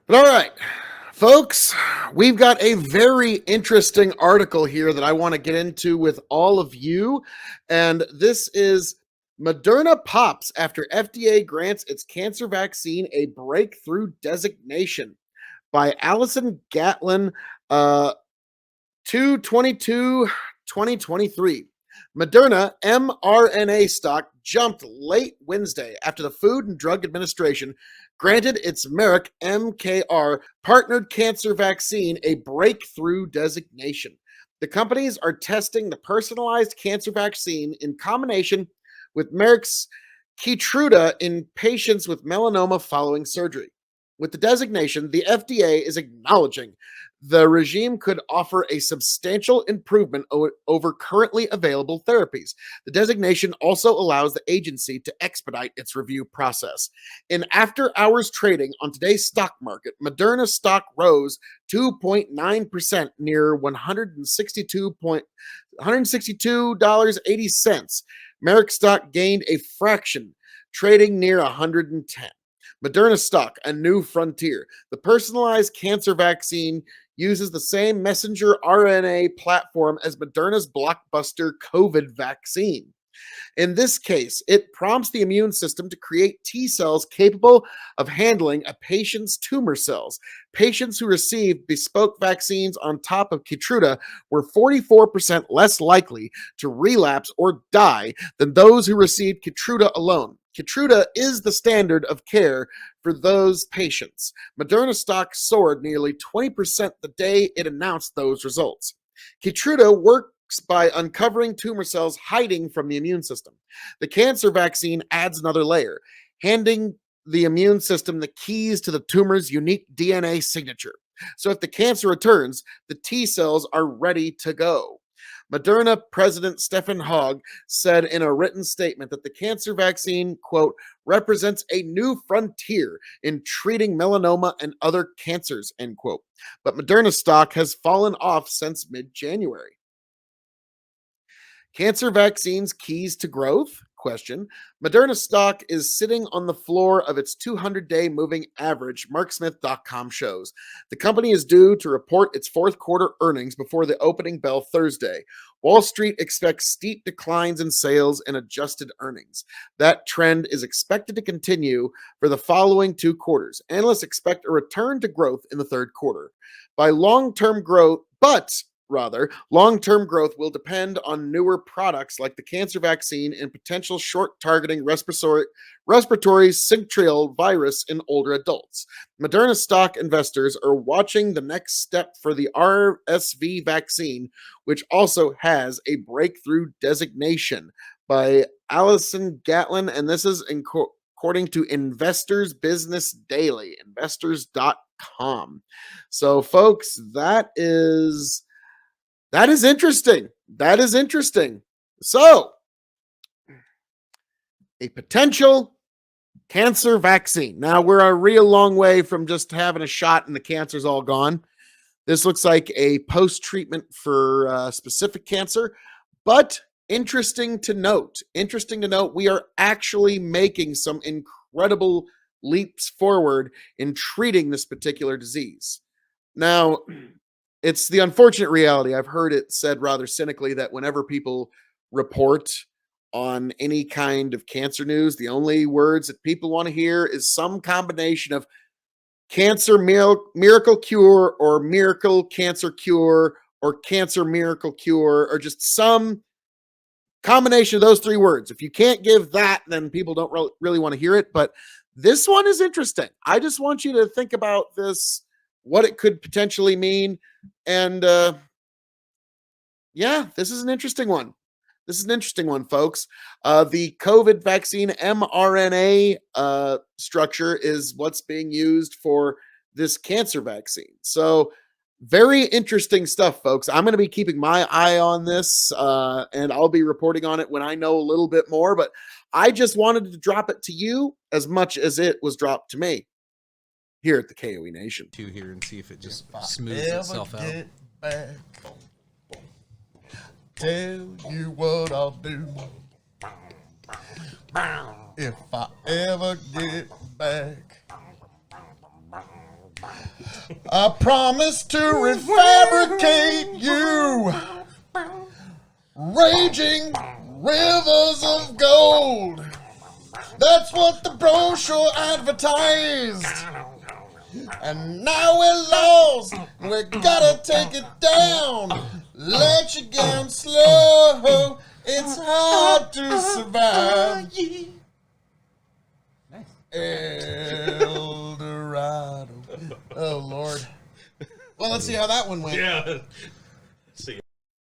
But all right, folks, we've got a very interesting article here that I want to get into with all of you. And this is Moderna pops after FDA grants its cancer vaccine a breakthrough designation by Allison Gatlin, uh, 222 2023. Moderna mRNA stock jumped late Wednesday after the Food and Drug Administration granted its Merck MKR partnered cancer vaccine a breakthrough designation. The companies are testing the personalized cancer vaccine in combination with Merck's Keytruda in patients with melanoma following surgery. With the designation, the FDA is acknowledging the regime could offer a substantial improvement over currently available therapies. The designation also allows the agency to expedite its review process. In after hours trading on today's stock market, Moderna stock rose 2.9% near $162.80. Merrick stock gained a fraction, trading near 110. Moderna stock, a new frontier. The personalized cancer vaccine uses the same messenger RNA platform as Moderna's blockbuster COVID vaccine. In this case, it prompts the immune system to create T cells capable of handling a patient's tumor cells. Patients who received bespoke vaccines on top of Keytruda were 44% less likely to relapse or die than those who received Keytruda alone. Keytruda is the standard of care for those patients. Moderna stock soared nearly 20% the day it announced those results. Keytruda works by uncovering tumor cells hiding from the immune system. The cancer vaccine adds another layer, handing the immune system the keys to the tumor's unique DNA signature. So if the cancer returns, the T cells are ready to go. Moderna President Stephen Hogg said in a written statement that the cancer vaccine, quote, represents a new frontier in treating melanoma and other cancers, end quote. But Moderna stock has fallen off since mid-January. Cancer vaccines keys to growth? Question. Moderna stock is sitting on the floor of its 200-day moving average, marksmith.com shows. The company is due to report its fourth quarter earnings before the opening bell Thursday. Wall Street expects steep declines in sales and adjusted earnings. That trend is expected to continue for the following two quarters. Analysts expect a return to growth in the third quarter. By long-term growth, long-term growth will depend on newer products like the cancer vaccine and potential short-targeting respiratory syncytial virus in older adults. Moderna stock investors are watching the next step for the RSV vaccine, which also has a breakthrough designation by Allison Gatlin, and this is according to Investors Business Daily, investors.com. So, folks, that is interesting. That is interesting. So, a potential cancer vaccine. Now, we're a real long way from just having a shot and the cancer's all gone. This looks like a post-treatment for specific cancer, but interesting to note, we are actually making some incredible leaps forward in treating this particular disease. Now, it's the unfortunate reality. I've heard it said rather cynically that whenever people report on any kind of cancer news, the only words that people want to hear is some combination of cancer miracle cure or miracle cancer cure or cancer miracle cure or just some combination of those three words. If you can't give that, then people don't really want to hear it. But this one is interesting. I just want you to think about this, what it could potentially mean. And yeah, this is an interesting one. Folks. The COVID vaccine mRNA structure is what's being used for this cancer vaccine. So, very interesting stuff, folks. I'm going to be keeping my eye on this, and I'll be reporting on it when I know a little bit more. But I just wanted to drop it to you as much as it was dropped to me here at the KOE Nation. To here and see if it just smooths itself out. Back, tell you what I'll do. If I ever get back, I promise to refabricate you. Raging rivers of gold. That's what the brochure advertised. And now we're lost. We gotta take it down. Let you down slow. It's hard to survive. El Dorado. Oh, Lord. Well, let's see how that one went. Yeah,